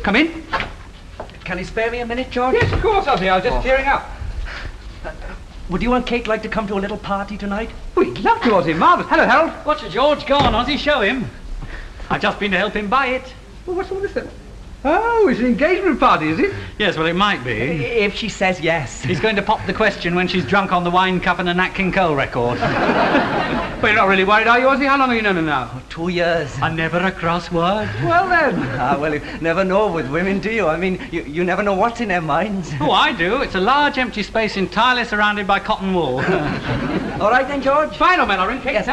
Come in. Can you spare me a minute, George? Yes, of course, Ozzy. I was just tearing up. Would you and Kate like to come to a little party tonight? We'd love to, Ozzy. Marvellous. Hello, Harold. What's George? Go on, Ozzy, show him. I've just been to help him buy it. Well, what's all this then? Oh, it's an engagement party, is it? Yes, well, it might be. If she says yes. He's going to pop the question when she's drunk on the wine cup and a Nat King Cole record. Well, you're not really worried, are you, Ozzy? How long have you known her now? 2 years. And never a cross word. Well, then. Well, you never know with women, do you? I mean, you never know what's in their minds. Oh, I do. It's a large empty space entirely surrounded by cotton wool. All right then, George? Fine, old man, I'll ring Kate. Yes,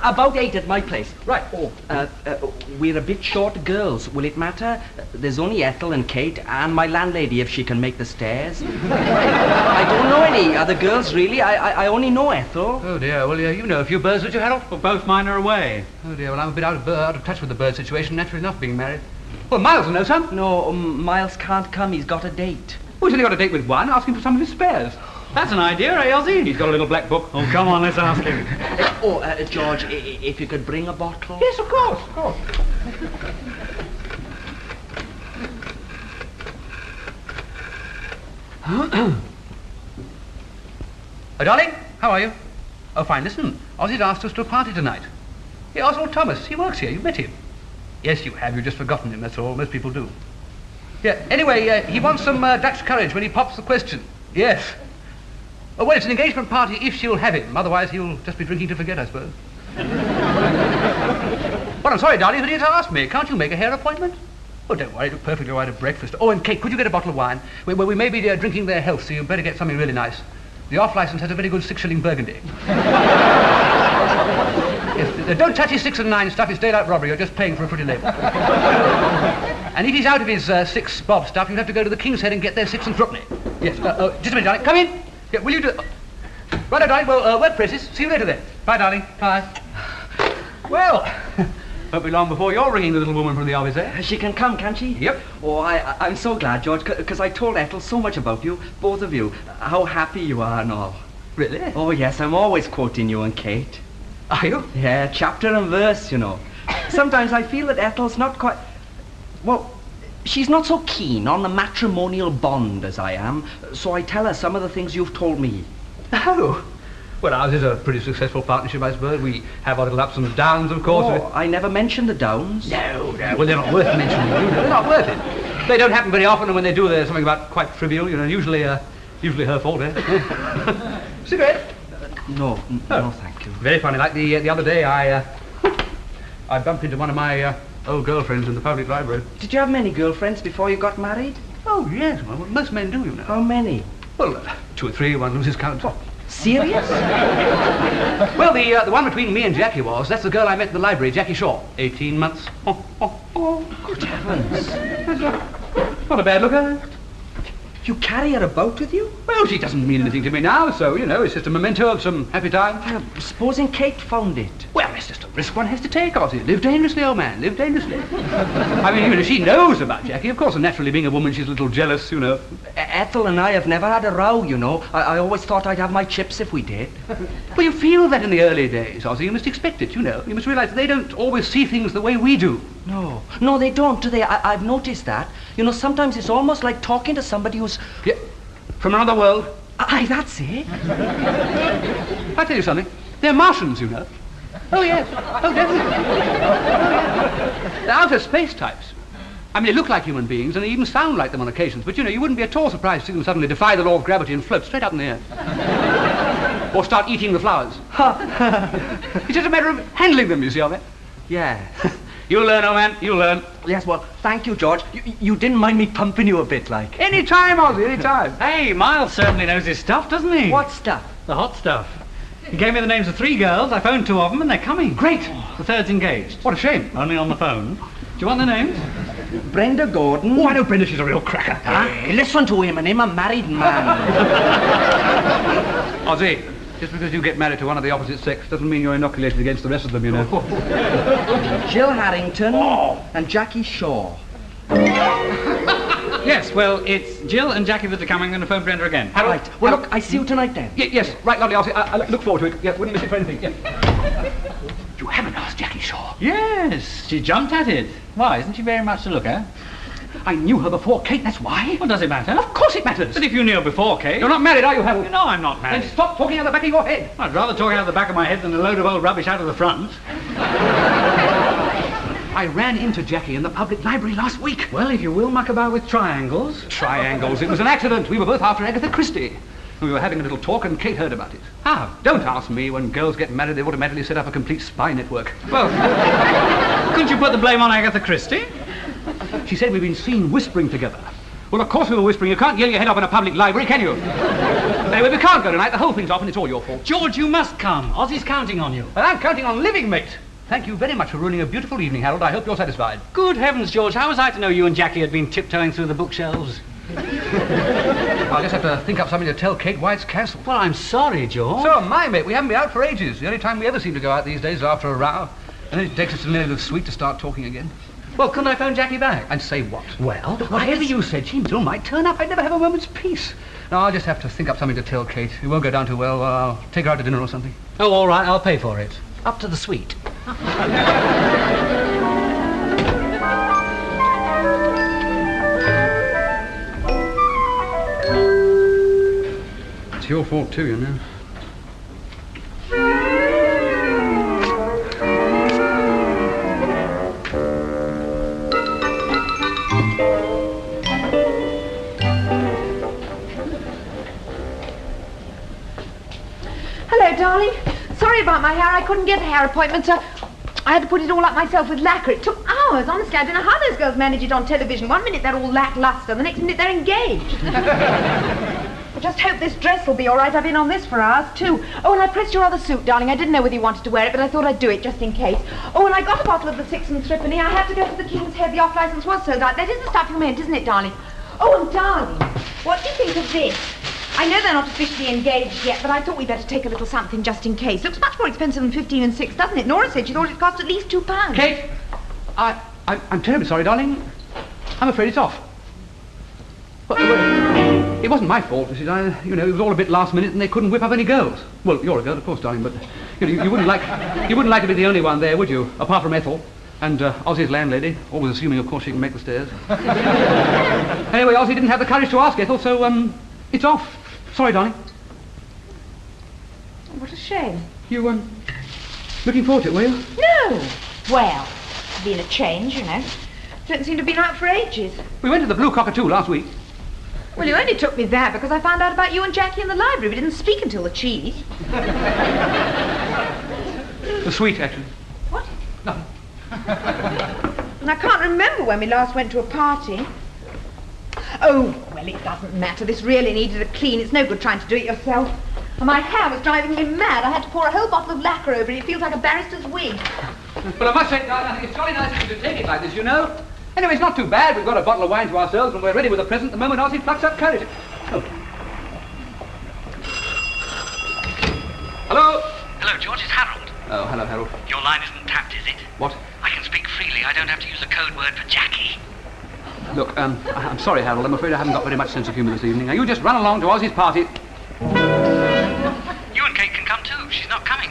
about 8 at my place. Right. Oh, we're a bit short girls. Will it matter? There's only Ethel and Kate and my landlady if she can make the stairs. I don't know any other girls, really. I only know Ethel. Oh, dear. Well, you know a few birds, don't you, Harold? Well, both mine are away. Oh, dear. Well, I'm a bit out of touch with the bird situation, naturally enough, being married. Well, Miles will know some. No, Miles can't come. He's got a date. Oh, he's only got a date with one. Ask him for some of his spares. That's an idea, eh, Ozzy? He's got a little black book. Oh, come on, let's ask him. George, if you could bring a bottle. Yes, of course, of course. Oh, darling, how are you? Oh, fine. Listen, Ozzy's asked us to a party tonight. Yeah, Oswald Thomas. He works here. You've met him. Yes, you have. You've just forgotten him. That's all. Most people do. Yeah. Anyway, he wants some Dutch courage when he pops the question. Yes. Oh, well, it's an engagement party if she'll have him. Otherwise, he'll just be drinking to forget, I suppose. Well, I'm sorry, darling, but you to ask me. Can't you make a hair appointment? Oh, don't worry. Look perfectly all right at breakfast. Oh, and Kate, could you get a bottle of wine? We may be drinking their health, so you better get something really nice. The off-licence has a very good 6-shilling Burgundy. Yes, don't touch his 6 and 9 stuff. It's daylight robbery. You're just paying for a pretty label. And if he's out of his 6 bob stuff, you'll have to go to the King's Head and get their 6 and threepenny. Yes. Just a minute, darling. Come in. Yeah, will you do... Right, darling. Well, work presses. See you later then. Bye, darling. Bye. Well, won't be long before you're ringing the little woman from the office, eh? She can come, can she? Yep. Oh, I'm so glad, George, because I told Ethel so much about you, both of you, how happy you are and all. Really? Oh, yes, I'm always quoting you and Kate. Are you? Yeah, chapter and verse, you know. Sometimes I feel that Ethel's not quite... Well, she's not so keen on the matrimonial bond as I am, so I tell her some of the things you've told me. Oh. Well, ours is a pretty successful partnership, I suppose. We have our little ups and downs, of course. Oh, I never mentioned the downs. No. Well, they're not worth mentioning, you know. They're not worth it. They don't happen very often, and when they do, they're something about quite trivial, you know, usually her fault, eh? Cigarette? No, thank you. Very funny. Like the other day, I bumped into one of my old girlfriends in the public library. Did you have many girlfriends before you got married? Oh, yes. Well, most men do, you know. How many? Well, 2 or 3. One loses count. Oh. Serious? Well, the one between me and Jackie that's the girl I met in the library, Jackie Shaw. 18 months. Good heavens. Not a bad looker. You carry her about with you? Well, she doesn't mean anything to me now, so, you know, it's just a memento of some happy time. Supposing Kate found it? Well, it's just a risk one has to take, Ozzy. Live dangerously, old man, live dangerously. I mean, even if she knows about Jackie, of course, and naturally being a woman, she's a little jealous, you know. Ethel and I have never had a row, you know. I always thought I'd have my chips if we did. Well, you feel that in the early days, Ozzy. You must expect it, you know. You must realize they don't always see things the way we do. No, they don't, do they? I've noticed that. You know, sometimes it's almost like talking to somebody who's... Yeah, from another world. Aye, that's it. I tell you something. They're Martians, you know. Oh, yes. Oh, definitely. They're outer space types. I mean, they look like human beings, and they even sound like them on occasions, but, you know, you wouldn't be at all surprised to see them suddenly defy the law of gravity and float straight up in the air. Or start eating the flowers. It's just a matter of handling them, you see, of it. Yeah. You'll learn, old man, you'll learn. Yes, well, thank you, George. You didn't mind me pumping you a bit, like. Any time, Ozzy, any time. Hey, Miles certainly knows his stuff, doesn't he? What stuff? The hot stuff. He gave me the names of 3 girls. I phoned 2 of them, and they're coming. Great. The 3rd's engaged. What a shame. Only on the phone. Do you want the names? Brenda Gordon. Oh, I know Brenda. She's a real cracker. Hey, listen to him, and him a married man. Ozzy, just because you get married to one of the opposite sex doesn't mean you're inoculated against the rest of them, you know. Jill Harrington and Jackie Shaw. Yes, well, it's Jill and Jackie that are coming. I'm going to phone Brenda again. Right. Well, look, I see you tonight then. Yes, right, lovely. I look forward to it. Yeah, wouldn't miss it for anything. Yeah. You haven't asked Jackie Shaw? Yes, she jumped at it. Why, isn't she very much to look at? I knew her before Kate, that's why. Well, does it matter? Of course it matters. But if you knew her before, Kate... You're not married, are you, Harold? No, I'm not married. Then stop talking out the back of your head. I'd rather talk out of the back of my head than a load of old rubbish out of the front. I ran into Jackie in the public library last week. Well, if you will muck about with triangles... Triangles. It was an accident. We were both after Agatha Christie. We were having a little talk and Kate heard about it. How? Don't ask me. When girls get married, they automatically set up a complete spy network. Well, couldn't you put the blame on Agatha Christie? She said we've been seen whispering together. Well, of course we were whispering. You can't yell your head off in a public library, can you? Anyway, we can't go tonight. The whole thing's off and it's all your fault. George, you must come. Ozzy's counting on you. And I'm counting on living, mate. Thank you very much for ruining a beautiful evening, Harold. I hope you're satisfied. Good heavens, George. How was I to know you and Jackie had been tiptoeing through the bookshelves? I'll just have to think up something to tell Kate why it's cancelled. Well, I'm sorry, George. So am I, mate. We haven't been out for ages. The only time we ever seem to go out these days is after a row. And then it takes us to nearly the sweet to start talking again. Well, couldn't I phone Jackie back? And say what? Well, Whatever you said, she still might turn up. I'd never have a moment's peace. No, I'll just have to think up something to tell Kate. It won't go down too well. I'll take her out to dinner or something. Oh, all right. I'll pay for it. Up to the suite. It's your fault too, you know. Hello, darling. Sorry about my hair. I couldn't get a hair appointment, so I had to put it all up myself with lacquer. It took hours. Honestly, I don't know how those girls manage it on television. One minute they're all lackluster, the next minute they're engaged. I just hope this dress will be all right. I've been on this for hours, too. Oh, and I pressed your other suit, darling. I didn't know whether you wanted to wear it, but I thought I'd do it just in case. Oh, and I got a bottle of the Six and Threepenny. I had to go to the King's Head. The off-licence was sold out. That is the stuff you meant, isn't it, darling? Oh, and darling, what do you think of this? I know they're not officially engaged yet, but I thought we'd better take a little something just in case. Looks much more expensive than 15 and 6, doesn't it? Nora said she thought it cost at least £2. Kate, I'm terribly sorry, darling. I'm afraid it's off. Well, it wasn't my fault, you see. You know, it was all a bit last minute, and they couldn't whip up any girls. Well, you're a girl, of course, darling, but you wouldn't like to be the only one there, would you? Apart from Ethel and Ozzy's landlady, always assuming, of course, she can make the stairs. Anyway, Ozzy didn't have the courage to ask Ethel, so it's off. Sorry, darling. What a shame. You looking forward to it, were you? No. Well, it's been a change, you know. Don't seem to have been out for ages. We went to the Blue Cockatoo last week. Well, you only took me there because I found out about you and Jackie in the library. We didn't speak until the cheese. The sweet, actually. What? Nothing. And I can't remember when we last went to a party. Oh, well, it doesn't matter. This really needed a clean. It's no good trying to do it yourself. And my hair was driving me mad. I had to pour a whole bottle of lacquer over it. It feels like a barrister's wig. But I must say, I think it's jolly nice of you to take it like this, you know. Anyway, it's not too bad. We've got a bottle of wine to ourselves and we're ready with a present the moment Ozzy plucks up courage. Oh. Hello? Hello, George. It's Harold. Oh, hello, Harold. Your line isn't tapped, is it? What? I can speak freely. I don't have to use a code word for Jackie. Look, I'm sorry, Harold. I'm afraid I haven't got very much sense of humour this evening. Now, you just run along to Ozzy's party. You and Kate can come too. She's not coming.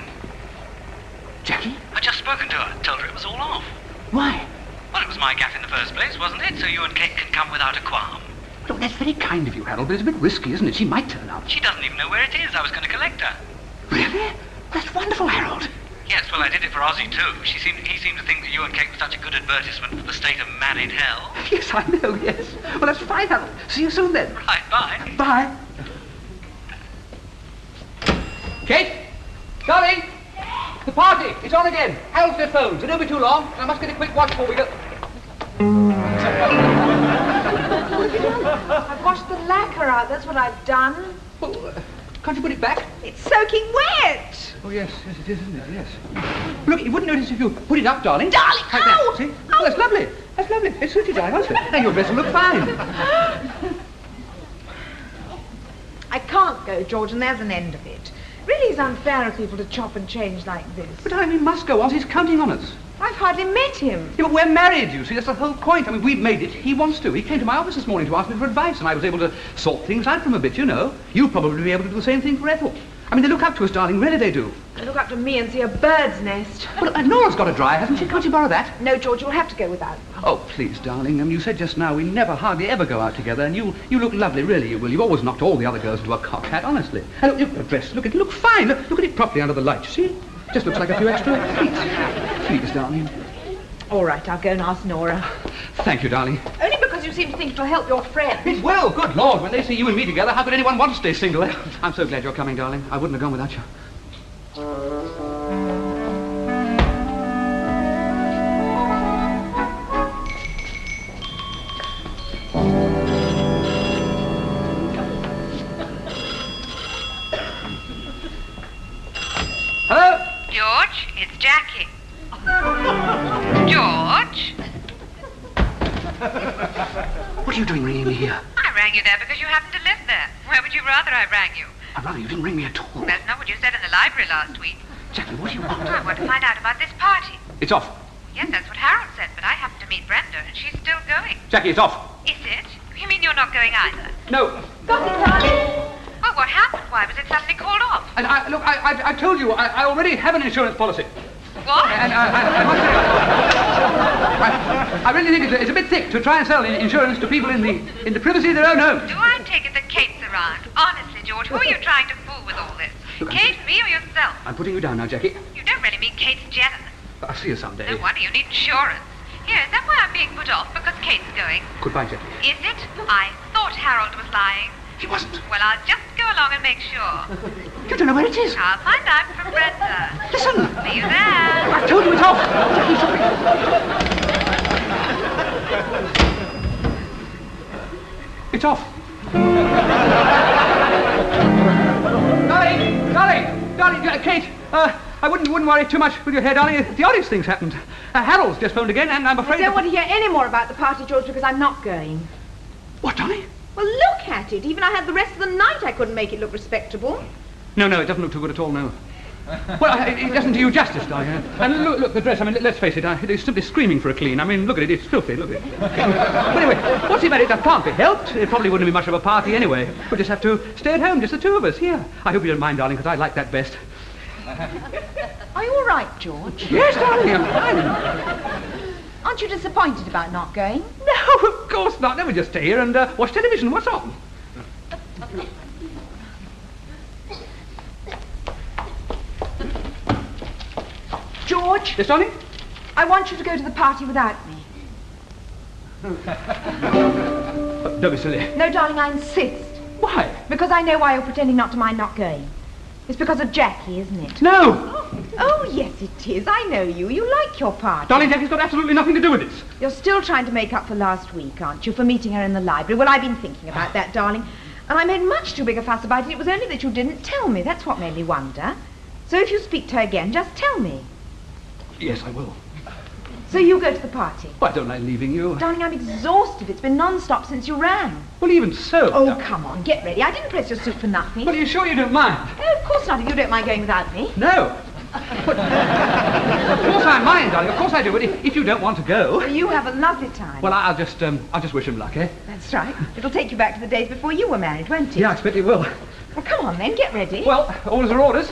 Jackie? I've just spoken to her. Told her it was all off. Why? Well, it was my gaff in the first place, wasn't it? So you and Kate can come without a qualm. Look, that's very kind of you, Harold, but it's a bit risky, isn't it? She might turn up. She doesn't even know where it is. I was going to collect her. Really? That's wonderful, Harold. Yes, well, I did it for Ozzy too. He seemed to think that you and Kate were such a good advertisement for the state of married hell. Yes, I know, yes. Well, that's fine, Harold. See you soon, then. Right, bye. Bye. Kate? Darling? The party. It's on again. Harold's their phones. It won't be too long. I must get a quick watch before we go. What have you done? I've washed the lacquer out. That's what I've done. Well, can't you put it back? It's soaking wet. Oh, yes, it is, isn't it? Yes. Look, you wouldn't notice if you put it up, darling. Darling, like ow! That. See? Oh, that's lovely. That's lovely. It suits you, darling, honestly. Now your dress will look fine. I can't go, George, and there's an end of it. It really is unfair of people to chop and change like this. But darling, we must go on. He's counting on us. I've hardly met him. Yeah, but we're married, you see. That's the whole point. I mean, we've made it. He wants to. He came to my office this morning to ask me for advice, and I was able to sort things out from a bit, you know. You'll probably be able to do the same thing for Ethel. I mean, they look up to us, darling, really they do. I look up to me and see a bird's nest. Well, Nora's got a dryer, hasn't she? Can't you borrow that? No, George, you'll have to go without. Oh, please, darling. You said just now we never hardly ever go out together, and you look lovely, really, you will. You've always knocked all the other girls into a cocked hat, honestly. And look at the dress. Look at it. Look fine. Look at it properly under the light, you see? Just looks like a few extra pleats. Please, darling. All right, I'll go and ask Nora. Thank you, darling. Only because you seem to think it'll help your friend. It will. Good Lord. When they see you and me together, how could anyone want to stay single? I'm so glad you're coming, darling. I wouldn't have gone without you. Hello? George, it's Jackie. George? What are you doing ringing me here? I rang you there because you happen to live there. Where would you rather I rang you? I'd rather you didn't ring me at all. That's not what you said in the library last week. Jackie, what do you want? I want to find out about this party. It's off. Yes, that's what Harold said, but I happened to meet Brenda, and she's still going. Jackie, it's off. Is it? You mean you're not going either? No. Got it, darling? Well, what happened? Why was it suddenly called off? And I told you, I already have an insurance policy. What? And I must say, I really think it's a bit thick to try and sell insurance to people in the privacy of their own homes. Do I take it that Kate's around? Honestly, George, who are you trying to fool with all this? Look, Kate, me, or yourself? I'm putting you down now, Jackie. You don't really mean Kate's jealous. I'll see you someday. No wonder you need insurance. Here, is that why I'm being put off? Because Kate's going? Goodbye, Jackie. Is it? I thought Harold was lying. He wasn't. Well, I'll just go along and make sure. You don't know where it is. I'll find out from Brenda. Listen. See you there. I've told you it's off. Jackie, sorry. It's off. Darling, Kate, I wouldn't worry too much with your hair, darling. The oddest thing's happened. Harold's just phoned again, and I'm afraid... I don't want to hear any more about the party, George, because I'm not going. What, darling? Well, look at it. Even I had the rest of the night, I couldn't make it look respectable. No, it doesn't look too good at all, no. Well, it doesn't do you justice, darling. And look, the dress, I mean, let's face it, it's simply screaming for a clean. I mean, look at it, it's filthy, look at it. But anyway, what's the matter? That can't be helped. It probably wouldn't be much of a party anyway. We'll just have to stay at home, just the two of us, here. I hope you don't mind, darling, because I like that best. Are you all right, George? Yes, darling, I'm fine. Aren't you disappointed about not going? No, of course not. No, we'll just stay here and watch television. What's on? George? Yes, darling? I want you to go to the party without me. Don't be silly. No, darling, I insist. Why? Because I know why you're pretending not to mind not going. It's because of Jackie, isn't it? No! Oh, yes, it is. I know you. You like your party. Darling, Jackie's got absolutely nothing to do with this. You're still trying to make up for last week, aren't you, for meeting her in the library? Well, I've been thinking about that, darling. And I made much too big a fuss about it. It was only that you didn't tell me. That's what made me wonder. So if you speak to her again, just tell me. Yes, I will. So you go to the party? Well, I don't like leaving you. Darling, I'm exhausted. It's been non-stop since you rang. Well, even so... Oh, come on, get ready. I didn't press your suit for nothing. Well, are you sure you don't mind? No, of course not, if you don't mind going without me. No. But, of course I mind, darling. Of course I do. But if you don't want to go... Well, you have a lovely time. Well, I'll just wish him luck, eh? That's right. It'll take you back to the days before you were married, won't it? Yeah, I expect it will. Well, come on then, get ready. Well, orders are orders.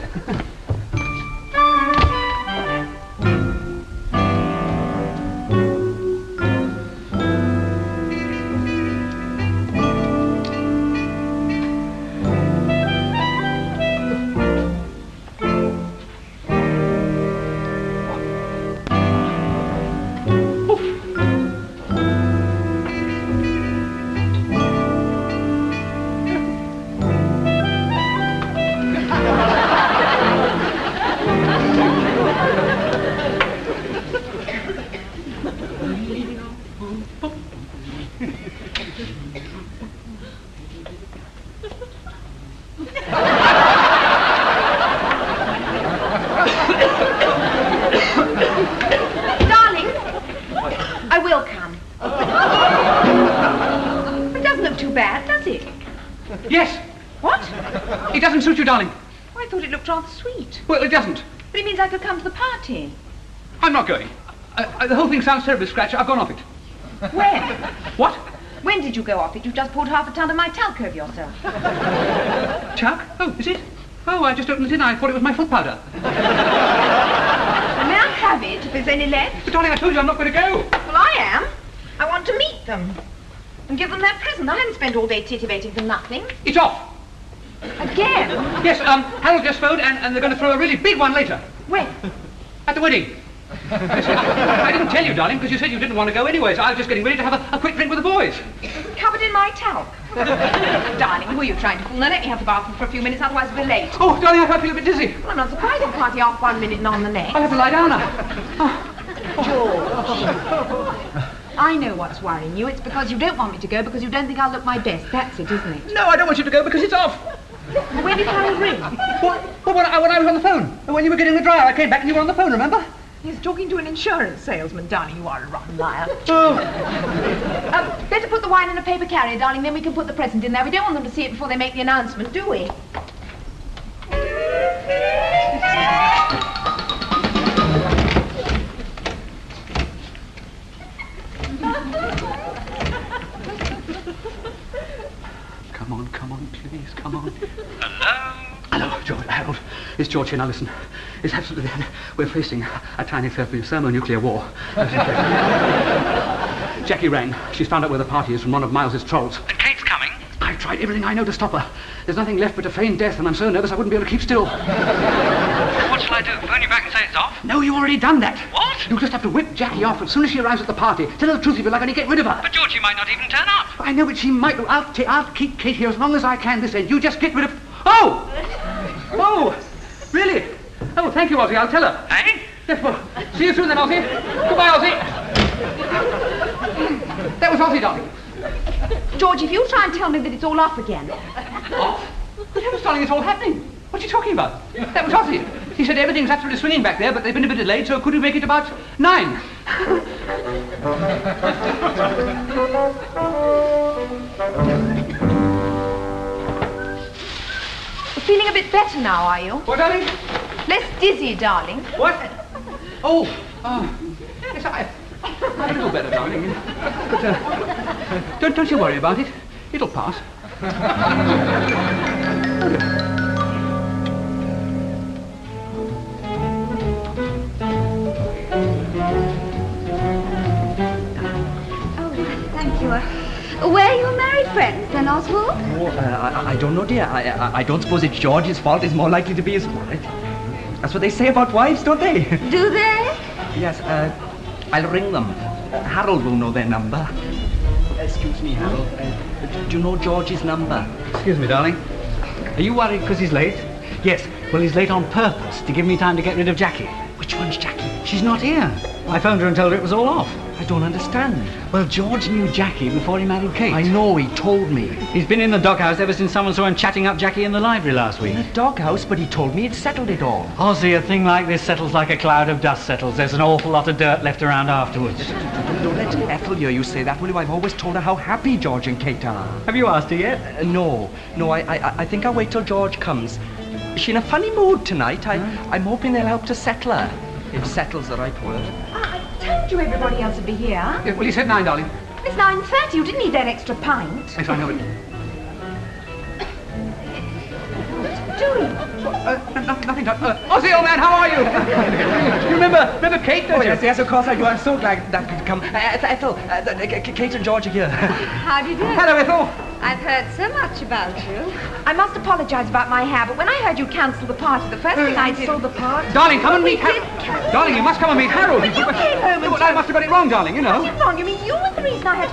Yes. What? It doesn't suit you, darling. Oh, I thought it looked rather sweet. Well, it doesn't. But it means I could come to the party. I'm not going. The whole thing sounds terribly scratchy. I've gone off it. When? What? When did you go off it? You just poured half a ton of my talc over yourself. Chuck? Oh, is it? Oh, I just opened it in. I thought it was my foot powder. May I have it, if there's any left? But darling, I told you I'm not going to go. Well, I am. I want to meet them. And give them their present. I haven't spent all day titivating for nothing. It's off. Again? Yes, Harold just phoned and they're going to throw a really big one later. When? At the wedding. I didn't tell you, darling, because you said you didn't want to go anyway, so I was just getting ready to have a quick drink with the boys. Covered in my talc. Darling, who are you trying to fool? Now let me have the bathroom for a few minutes, otherwise we're late. Oh, darling, I feel a bit dizzy. Well, I'm not surprised the party off 1 minute and on the next. I'll have to lie down now. George. I know what's worrying you. It's because you don't want me to go because you don't think I'll look my best. That's it, isn't it? No, I don't want you to go because it's off. Well, when did Harold ring? Well, when I was on the phone. When you were getting the dryer, I came back and you were on the phone, remember? He's talking to an insurance salesman. Darling, you are a rotten liar. Oh. Better put the wine in a paper carrier, darling, then we can put the present in there. We don't want them to see it before they make the announcement, do we? Come on, please, come on. Hello? Hello, George, Harold. It's George here. Now listen. It's absolutely... We're facing a tiny thermonuclear war. Jackie rang. She's found out where the party is from one of Miles's trolls. And Kate's coming? I've tried everything I know to stop her. There's nothing left but to feign death, and I'm so nervous I wouldn't be able to keep still. What shall I do? Phone you back and say it's off? No, you've already done that. What? You'll just have to whip Jackie off as soon as she arrives at the party. Tell her the truth if you like, and get rid of her. But Georgie might not even turn up. I know, but she might. I'll keep Kate here as long as I can this end. You just get rid of... Oh! Oh! Really? Oh, thank you, Ozzy. I'll tell her. Eh? Yes, well, see you soon then, Ozzy. Goodbye, Ozzy. That was Ozzy, darling. George, if you try and tell me that it's all off again... Off? Good heavens, darling, it's all happening. What are you talking about? That was Ozzy. He said everything's absolutely swinging back there, but they've been a bit delayed, so could you make it about 9? You're feeling a bit better now, are you? What, darling? Less dizzy, darling. What? Oh, yes, I'm a little better, darling. But don't you worry about it. It'll pass. Thank you. Were you married friends then, Oswald? Oh, I don't know, dear. I don't suppose it's George's fault. It's more likely to be his fault. That's what they say about wives, don't they? Do they? Yes, I'll ring them. Harold will know their number. Excuse me, Harold. Do you know George's number? Excuse me, darling. Are you worried because he's late? Yes. Well, he's late on purpose to give me time to get rid of Jackie. Which one's Jackie? She's not here. I phoned her and told her it was all off. I don't understand. Well, George knew Jackie before he married Kate. I know, he told me. He's been in the doghouse ever since someone saw him chatting up Jackie in the library last week. In the doghouse, but he told me he'd settled it all. Ozzy, a thing like this settles like a cloud of dust settles. There's an awful lot of dirt left around afterwards. Don't let Ethel hear you say that, will you? I've always told her how happy George and Kate are. Have you asked her yet? No, I think I'll wait till George comes. She's in a funny mood tonight. I'm hoping they'll help to settle her. If settle's the right word. I told you everybody else would be here. Yeah, well, he said 9, darling. It's 9:30. You didn't need that extra pint. Yes, I know it. Doing? Nothing, darling. Ozzy, old man, how are you? You remember Kate, don't you? Yes, of course I do. I'm so glad that could come. Ethel, Kate and George are here. How do you do? Hello, Ethel. I've heard so much about you. I must apologise about my hair, but when I heard you cancel the party, the first thing I did... Cancel the party? Darling, come and We meet Harold. did cancel. Darling, you must come and meet Harold. But you came home and Well, I must have got it wrong, darling, you know. What's wrong? You mean you were the reason I had...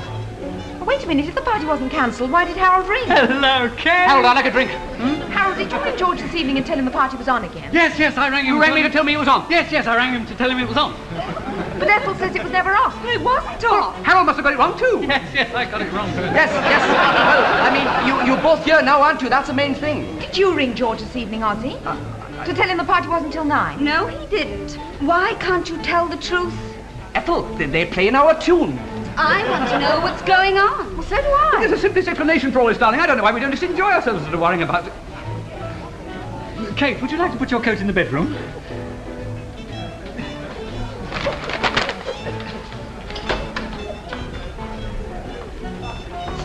Oh, wait a minute, if the party wasn't cancelled, why did Harold ring? Hello, Kate. Harold, I'd like a drink. Harold, did you ring George this evening and tell him the party was on again? Yes, I rang him. You rang me to tell me it was on. Yes, I rang him to tell him it was on. But Ethel says it was never off. It wasn't off. Harold must have got it wrong, too. Yes, I got it wrong too. Yes. Well, I mean, you're both here now, aren't you? That's the main thing. Did you ring George this evening, Ozzy? To tell him the party wasn't till 9? No, he didn't. Why can't you tell the truth? Ethel, they're playing our tune. I want to know what's going on. Well, so do I. There's a simplest explanation for all this, darling. I don't know why we don't just enjoy ourselves instead of worrying about it. Kate, would you like to put your coat in the bedroom?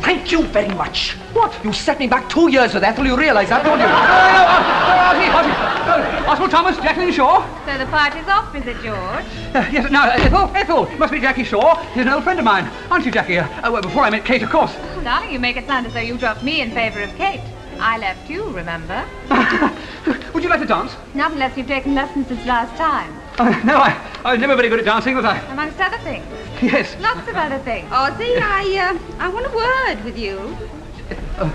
Thank you very much. What? You set me back 2 years with Ethel, you realise that, don't you? Oswald Thomas, Jacqueline Shaw. So the party's off, is it, George? Yes, now, Ethel, must be Jackie Shaw. He's an old friend of mine. Aren't you, Jackie? Well, before I met Kate, of course. Oh, darling, you make it sound as though you dropped me in favour of Kate. I left you, remember? Would you like to dance? Not unless you've taken lessons since last time. No, I was never very good at dancing, was I? Amongst other things. Yes. Lots of other things. Ozzy, I want a word with you. Well,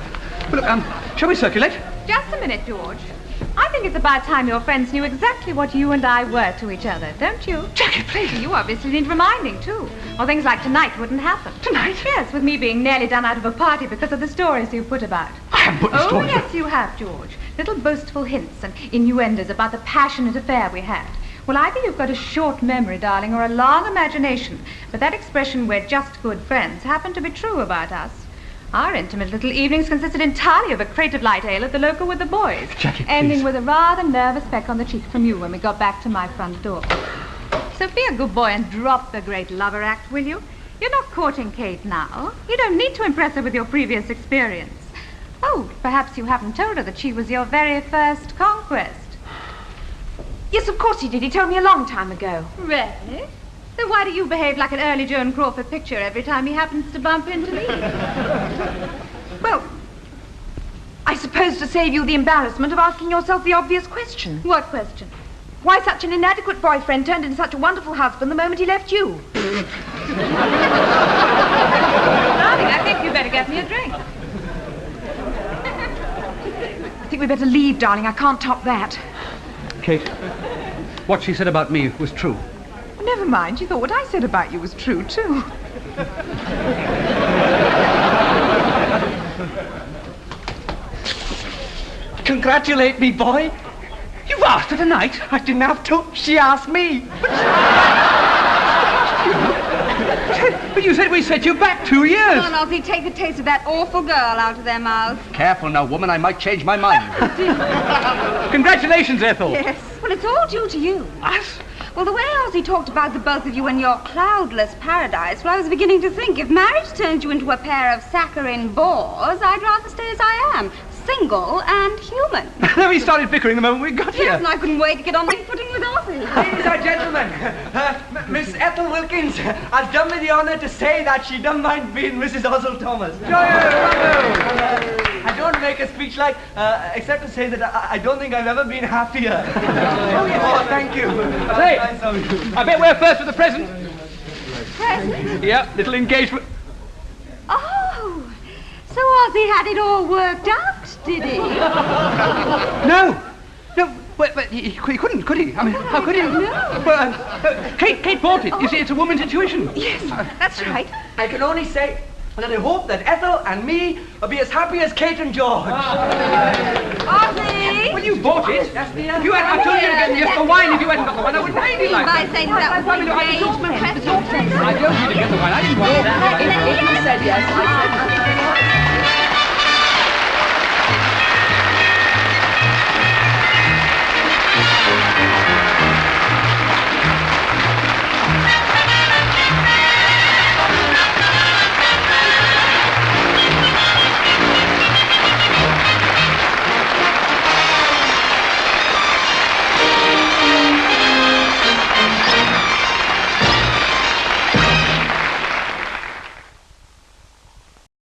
look, shall we circulate? Just a minute, George. I think it's about time your friends knew exactly what you and I were to each other, don't you? Jackie, please. You obviously need reminding, too. Or things like tonight wouldn't happen. Tonight? Yes, with me being nearly done out of a party because of the stories you've put about. I haven't put the Oh, stories. yes, you have, George. Little boastful hints and innuendos about the passionate affair we had. Well, either you've got a short memory, darling, or a long imagination. But that expression, we're just good friends, happened to be true about us. Our intimate little evenings consisted entirely of a crate of light ale at the local with the boys. Jackie, ending please. with a rather nervous peck on the cheek from you when we got back to my front door. So be a good boy and drop the great lover act, will you? You're not courting Kate now. You don't need to impress her with your previous experience. Oh, perhaps you haven't told her that she was your very first conquest. Yes, of course he did. He told me a long time ago. Really? Then why do you behave like an early Joan Crawford picture every time he happens to bump into me? Well, I suppose to save you the embarrassment of asking yourself the obvious question. What question? Why such an inadequate boyfriend turned into such a wonderful husband the moment he left you? Darling, I think you better get me a drink. I think we better leave, darling. I can't top that. Kate, what she said about me was true. Never mind. She thought what I said about you was true, too. Congratulate me, boy. You asked her tonight? I didn't have to. She asked me. But you said we set you back 2 years. Come on, Ozzy, take the taste of that awful girl out of their mouths. Careful now, woman. I might change my mind. Congratulations, Ethel. Yes. Well, it's all due to you. Us? Well, the way Ozzy talked about the both of you in your cloudless paradise, well, I was beginning to think if marriage turns you into a pair of saccharine bores, I'd rather stay as I am, single and human. Then we started bickering the moment we got here. Yes, and I couldn't wait to get on the footing with Ozzy. Ladies and gentlemen, Miss Ethel Wilkins has done me the honour to say that she don't mind being Mrs. Oswald Thomas. I don't make a speech like, except to say that I don't think I've ever been happier. Oh, thank you. Say, Nice of you. I bet we're first with the present. Present? Yeah, little engagement. Oh, so Ozzy had it all worked out, did he? No, but he couldn't, could he? I mean, how could he? No. Well, Kate bought it. You see, it's a woman's intuition. Yes, that's right. I can only say that I hope that Ethel and me will be as happy as Kate and George. Ozzy! Well, you bought it. Yes, dear. If you had, I told you to get me just the wine. If you hadn't got the wine, I wouldn't mind it like By that. saying that was I engagement. told you to get the wine. I didn't want it. If you said yes, I said